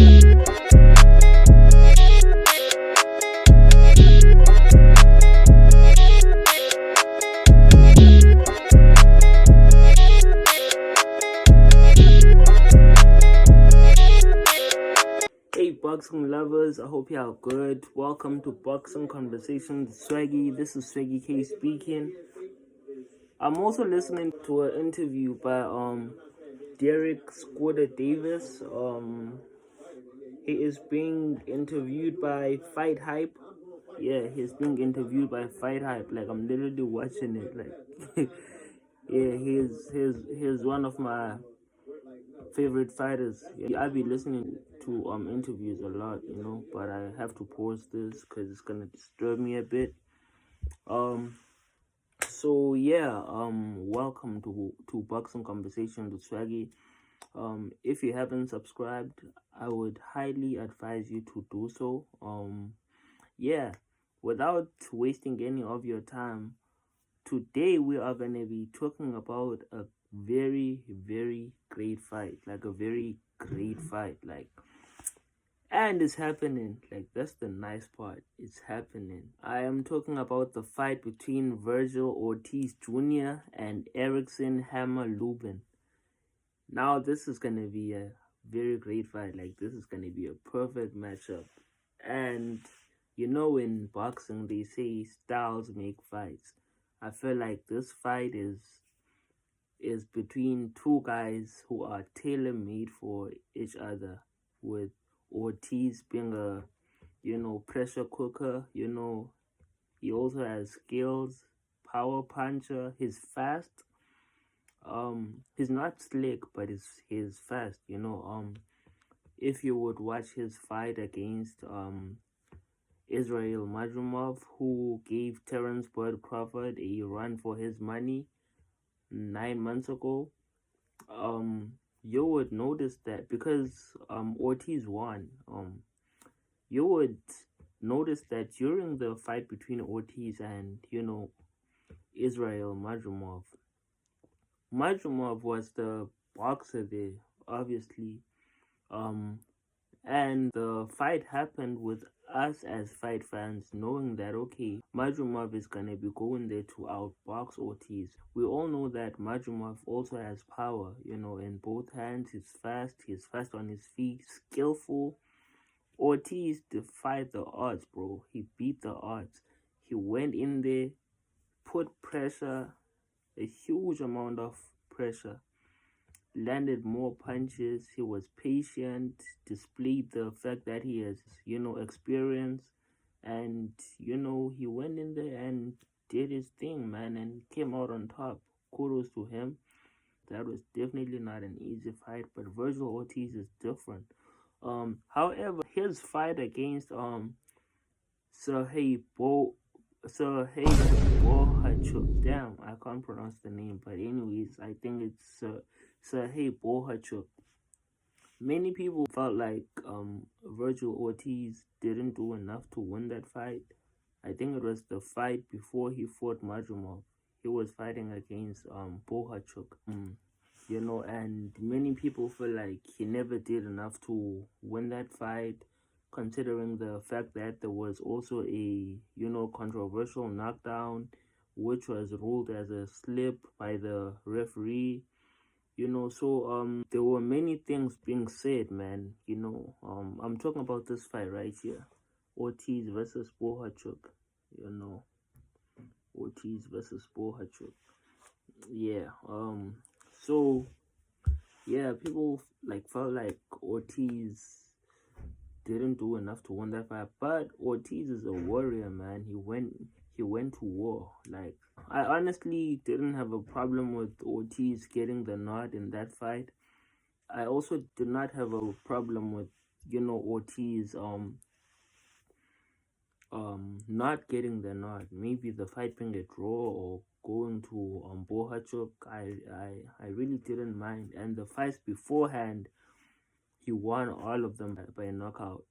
Hey boxing lovers, I hope y'all good. Welcome to Boxing Conversations Swaggy. This is Swaggy K speaking. I'm also listening to an interview by Derek Squatter Davis. He is being interviewed by Fight Hype. Yeah, he's being interviewed by Fight Hype. Like, I'm literally watching it. Like, yeah, he's one of my favorite fighters. Yeah, I be listening to interviews a lot, but I have to pause this because it's gonna disturb me a bit. So yeah, welcome to Boxing Conversation with Swaggy. If you haven't subscribed, I would highly advise you to do so. Yeah, without wasting any of your time, today we are gonna be talking about a very, very great fight. Like a very great fight. And it's happening. Like, that's the nice part. It's happening. I am talking about the fight between Vergil Ortiz Jr. and Erickson Hammer Lubin. Now, this is gonna be a very great fight. Like, this is gonna be a perfect matchup. And in boxing they say styles make fights. I feel like this fight is between two guys who are tailor made for each other, with Ortiz being a pressure cooker. He also has skills, power puncher. He's fast. He's not slick, but he's fast. If you would watch his fight against Israel Majumov, who gave Terence Bud Crawford a run for his money 9 months ago, you would notice that because Ortiz won, you would notice that during the fight between Ortiz and Israel Majumov, Majumov was the boxer there, obviously, and the fight happened with us as fight fans knowing that, okay, Majumov is going to be going there to outbox Ortiz. We all know that Majumov also has power, in both hands. He's fast on his feet, skillful. Ortiz defied the odds, bro. He beat the odds. He went in there, put pressure, a huge amount of pressure, landed more punches. He was patient, displayed the fact that he has, experience, and he went in there and did his thing, man, and came out on top. Kudos to him. That was definitely not an easy fight, but Vergil Ortiz is different. However, his fight against Serhei Bohachuk. Damn, I can't pronounce the name, but anyways, I think it's Serhei Bohachuk. Many people felt like Vergil Ortiz didn't do enough to win that fight. I think it was the fight before he fought Majumov. He was fighting against Bohachuk. And many people feel like he never did enough to win that fight, considering the fact that there was also a controversial knockdown, which was ruled as a slip by the referee. So there were many things being said, man. I'm talking about this fight right here, Ortiz versus Bohachuk. Ortiz versus Bohachuk. Yeah. So yeah, people felt like Ortiz didn't do enough to win that fight, but Ortiz is a warrior, man. He went to war. Like, I honestly didn't have a problem with Ortiz getting the nod in that fight. I also did not have a problem with Ortiz not getting the nod. Maybe the fight being a draw or going to Bohachuk. I really didn't mind. And the fights beforehand, he won all of them by knockout.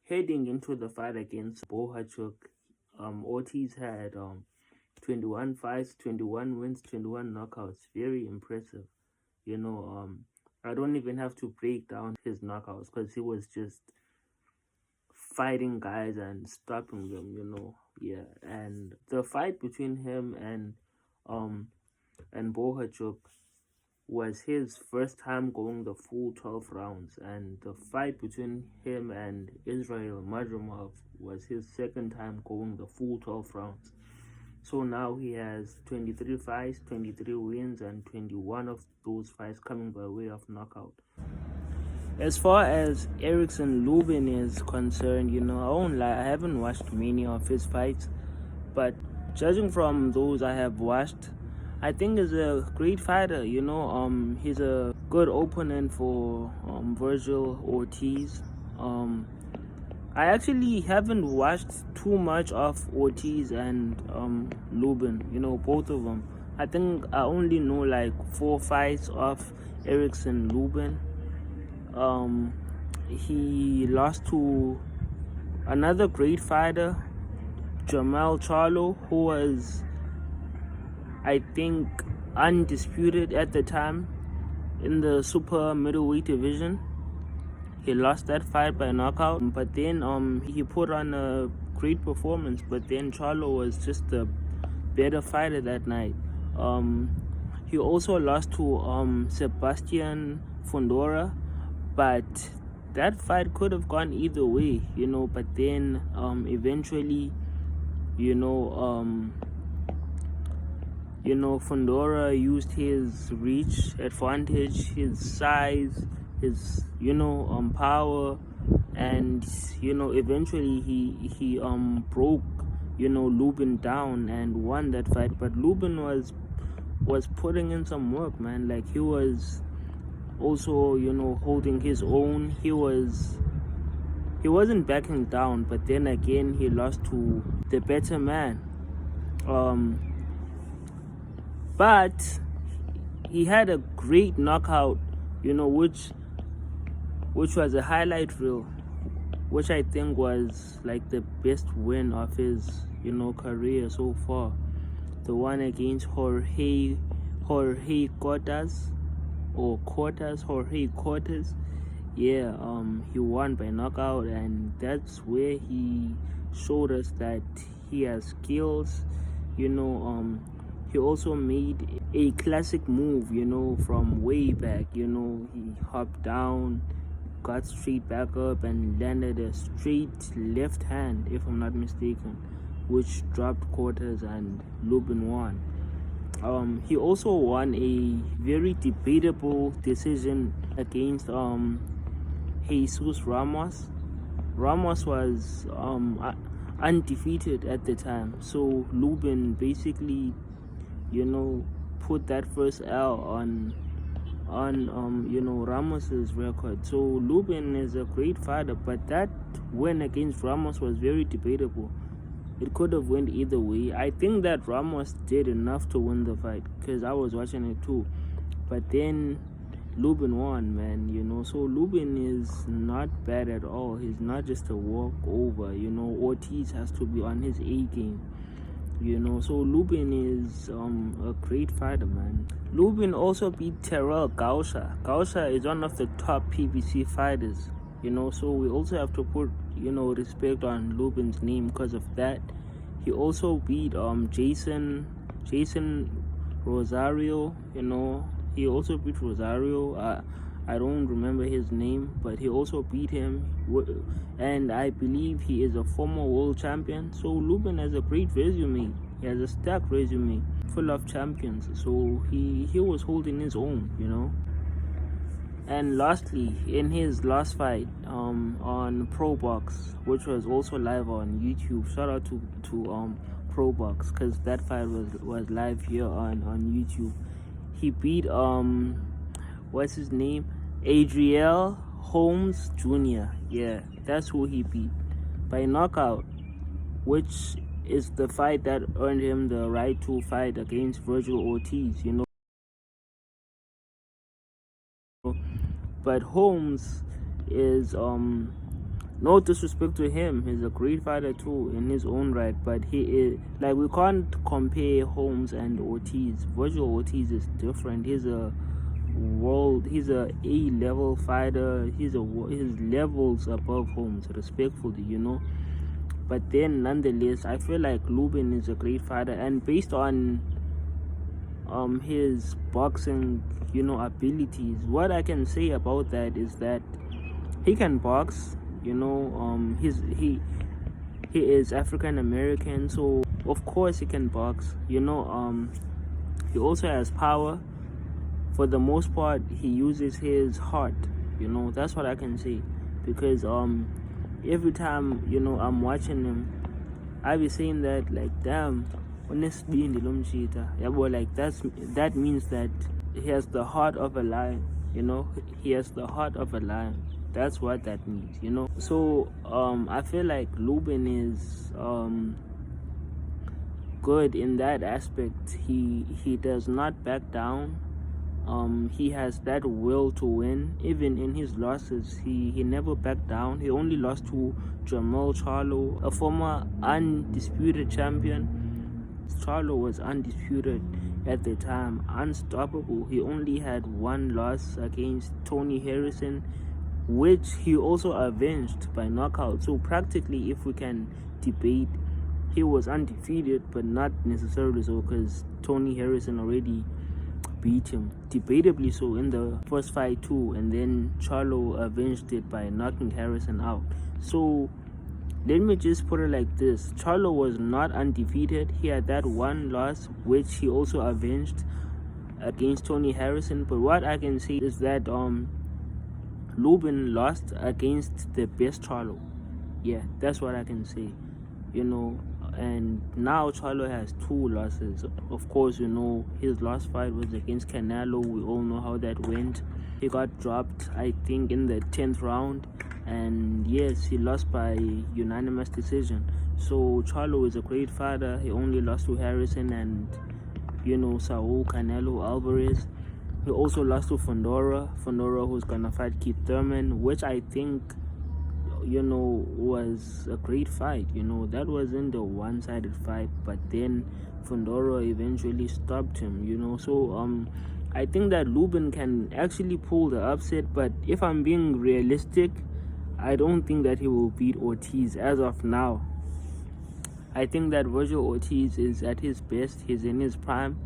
Heading into the fight against Bohachuk, Ortiz had 21 fights, 21 wins, 21 knockouts. Very impressive. I don't even have to break down his knockouts because he was just fighting guys and stopping them, Yeah, and the fight between him and Bohachuk was his first time going the full 12 rounds, and the fight between him and Israel Madrimov was his second time going the full 12 rounds. So now he has 23 fights, 23 wins, and 21 of those fights coming by way of knockout. As far as Erickson Lubin is concerned, I won't lie, I haven't watched many of his fights, but judging from those I have watched, I think he's a great fighter. He's a good opponent for Vergil Ortiz. I actually haven't watched too much of Ortiz and Lubin, both of them. I think I only know like 4 fights of Erickson Lubin. He lost to another great fighter, Jamal Charlo, who was, I think, undisputed at the time in the super middleweight division. He lost that fight by knockout, but then he put on a great performance, but then Charlo was just a better fighter that night. He also lost to Sebastian Fundora, but that fight could have gone either way, but then eventually, Fundora used his reach advantage, his size, his power, and eventually he broke Lubin down and won that fight. But Lubin was putting in some work, man. Like, he was also holding his own. He wasn't backing down, but then again he lost to the better man. But he had a great knockout, which was a highlight reel, which I think was like the best win of his career so far. The one against Jorge Cortez. Yeah, he won by knockout, and that's where he showed us that he has skills. He also made a classic move, from way back. He hopped down, got straight back up, and landed a straight left hand, if I'm not mistaken, which dropped Cortez, and Lubin won. He also won a very debatable decision against Jesus Ramos. Ramos was undefeated at the time, so Lubin basically put that first L on Ramos's record. So Lubin is a great fighter, but that win against Ramos was very debatable. It could have went either way. I think that Ramos did enough to win the fight because I was watching it too. But then Lubin won, man, So Lubin is not bad at all. He's not just a walkover, Ortiz has to be on his A game, So Lubin is a great fighter, man. Lubin also beat Terrell Gausha. Gausha is one of the top PBC fighters, So we also have to put respect on Lubin's name because of that. He also beat Jason Rosario. He also beat Rosario. I don't remember his name, but he also beat him, and I believe he is a former world champion. So Lubin has a great resume. He has a stacked resume full of champions. So he was holding his own, And lastly, in his last fight on Pro Box, which was also live on YouTube, shout out to Pro Box because that fight was live here on YouTube. He beat what's his name, Adriel Holmes Jr. Yeah, that's who he beat by knockout, which is the fight that earned him the right to fight against Vergil Ortiz. But Holmes is no disrespect to him, he's a great fighter too in his own right, but he is like, we can't compare Holmes and Ortiz. Vergil Ortiz is different. He's a he's a A-level fighter. His levels above Holmes, respectfully, But then, nonetheless, I feel like Lubin is a great fighter, and based on his boxing, abilities, what I can say about that is that he can box. He is African American, so of course he can box. He also has power. For the most part, he uses his heart. That's what I can say, because every time I'm watching him, I be saying that, like, damn, honestly, in the yeah, but like that means that he has the heart of a lion. He has the heart of a lion. That's what that means. So I feel like Lubin is good in that aspect. He does not back down. He has that will to win. Even in his losses, he never backed down. He only lost to Jamal Charlo, a former undisputed champion. Charlo was undisputed at the time, unstoppable. He only had one loss against Tony Harrison, which he also avenged by knockout. So practically, if we can debate, he was undefeated, but not necessarily so, because Tony Harrison already beat him, debatably so, in the first fight too, and then Charlo avenged it by knocking Harrison out. So let me just put it like this: Charlo was not undefeated. He had that one loss, which he also avenged against Tony Harrison. But what I can say is that Lubin lost against the best Charlo. Yeah, that's what I can say. And now Charlo has 2 losses. Of course, his last fight was against Canelo. We all know how that went. He got dropped, I think, in the 10th round. And yes, he lost by unanimous decision. So Charlo is a great fighter. He only lost to Harrison and, Saul Canelo Alvarez. He also lost to Fundora, who's gonna fight Keith Thurman, which I think, was a great fight. That wasn't a one-sided fight, but then Fundora eventually stopped him. So I think that Lubin can actually pull the upset, but if I'm being realistic, I don't think that he will beat Ortiz as of now. I think that Vergil Ortiz is at his best. He's in his prime.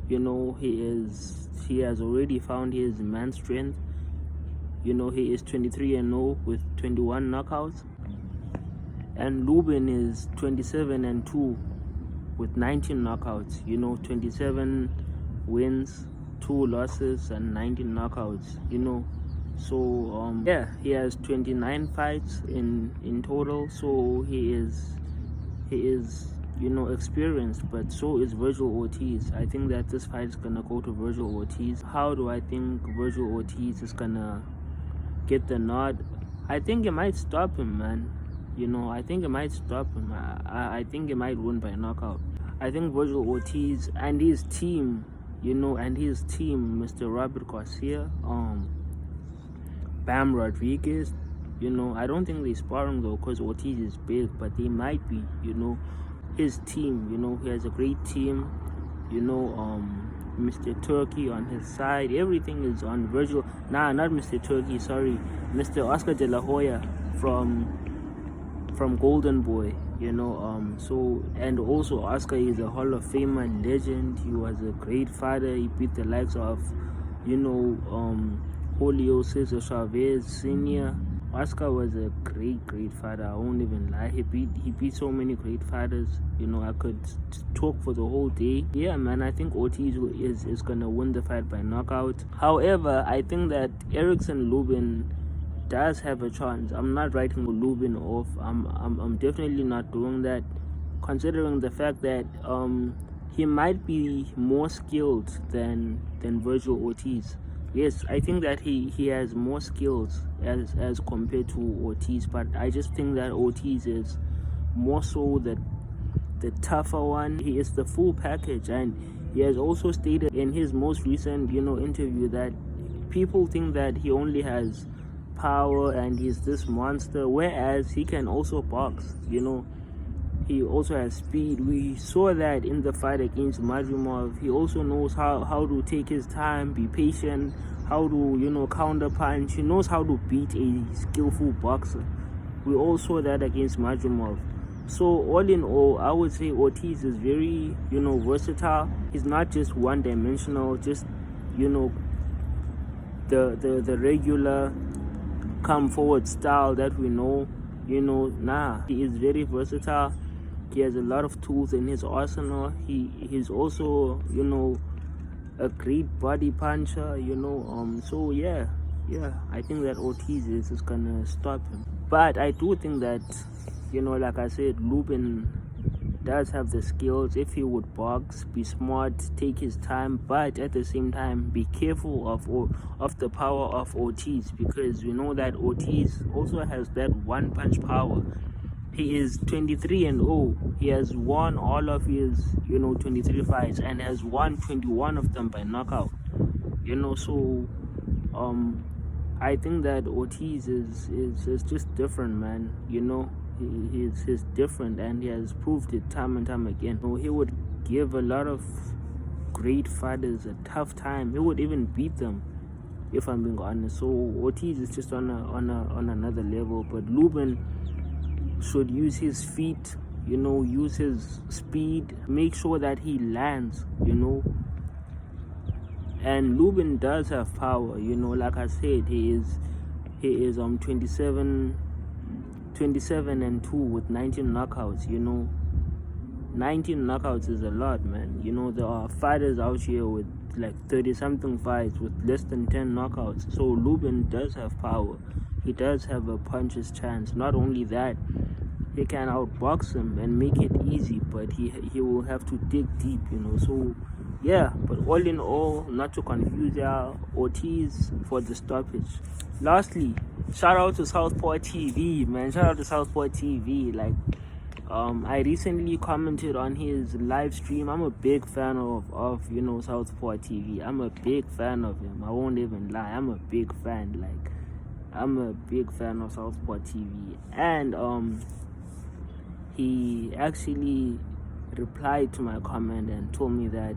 He has already found his man strength. He is 23-0 with 21 knockouts. And Lubin is 27-2 with 19 knockouts. 27 wins, 2 losses, and 19 knockouts. So yeah, he has 29 fights in total. So he is experienced, but so is Vergil Ortiz. I think that this fight is gonna go to Vergil Ortiz. How do I think Vergil Ortiz is gonna get the nod? I think it might stop him, man. I think it might stop him. I think he might win by knockout. I think Vergil Ortiz and his team, Mr. Robert Garcia, Bam Rodriguez, I don't think they're sparring though, because Ortiz is big, but they might be. His team, he has a great team. Mr. Turkey on his side. Everything is on Vergil. Nah, not Mr. Turkey, sorry. Mr. Oscar De La Hoya from Golden Boy, so, and also Oscar is a Hall of Famer legend. He was a great fighter. He beat the likes of, Julio Cesar Chavez Sr. Oscar was a great fighter. I won't even lie. He beat so many great fighters. I could talk for the whole day. Yeah, man, I think Ortiz is gonna win the fight by knockout. However, I think that Erickson Lubin does have a chance. I'm not writing Lubin off. I'm definitely not doing that, considering the fact that he might be more skilled than Vergil Ortiz. Yes, I think that he has more skills as compared to Ortiz, but I just think that Ortiz is more so the tougher one. He is the full package, and he has also stated in his most recent interview that people think that he only has power and he's this monster, whereas he can also box. He He also has speed. We saw that in the fight against Majumov. He also knows how to take his time, be patient, how to, counter punch. He knows how to beat a skillful boxer. We all saw that against Majumov. So all in all, I would say Ortiz is very, versatile. He's not just one-dimensional, just, the regular come forward style that we know. Nah, he is very versatile. He has a lot of tools in his arsenal. He's also, a great body puncher, so yeah, I think that Ortiz is gonna stop him. But I do think that, like I said, Lubin does have the skills. If he would box, be smart, take his time, but at the same time be careful of the power of Ortiz, because we know that Ortiz also has that one punch power. He is 23-0. He has won all of his 23 fights and has won 21 of them by knockout. So I think that Ortiz is just different, man. He's different, and he has proved it time and time again. He would give a lot of great fighters a tough time. He would even beat them, if I'm being honest. So Ortiz is just on another level. But Lubin should use his feet, use his speed, make sure that he lands, And Lubin does have power, like I said, he is 27-2 with 19 knockouts, 19 knockouts is a lot, man. There are fighters out here with like 30-something fights with less than 10 knockouts. So Lubin does have power. He does have a puncher's chance. Not only that, he can outbox him and make it easy, but he will have to dig deep, So yeah, but all in all, not to confuse Ortiz for the stoppage. Lastly, shout out to Southpaw TV, man. Shout out to Southpaw TV. Like, I recently commented on his live stream. I'm a big fan of Southpaw TV. I'm a big fan of him. I won't even lie. I'm a big fan. Like, I'm a big fan of Southpaw TV. And he actually replied to my comment and told me that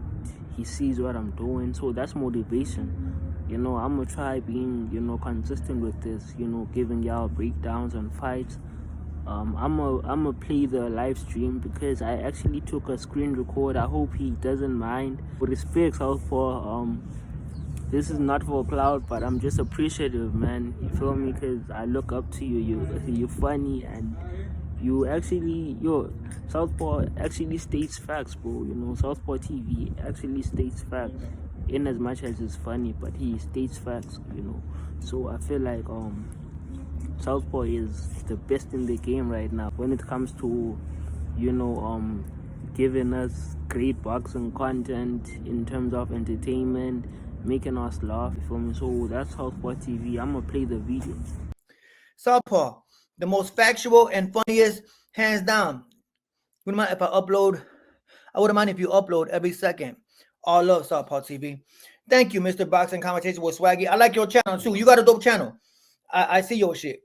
he sees what I'm doing. So that's motivation. I'm gonna try being, consistent with this, giving y'all breakdowns on fights. I'm gonna play the live stream because I actually took a screen record. I hope he doesn't mind. With respect, Southpaw, this is not for cloud, but I'm just appreciative, man. You feel me? Because I look up to you. You're funny, and you actually, Southpaw actually states facts, bro. Southpaw TV actually states facts, in as much as it's funny, but he states facts, So I feel like Southpaw is the best in the game right now when it comes to, giving us great boxing content in terms of entertainment, making us laugh. You feel me? So that's Southpaw TV. I'm gonna play the video. Southpaw, the most factual and funniest, hands down. Wouldn't mind if I upload. I wouldn't mind if you upload every second. All love, Southpaw TV. Thank you, Mr. Boxing Conversation with Swaggy. I like your channel too. You got a dope channel. I see your shit.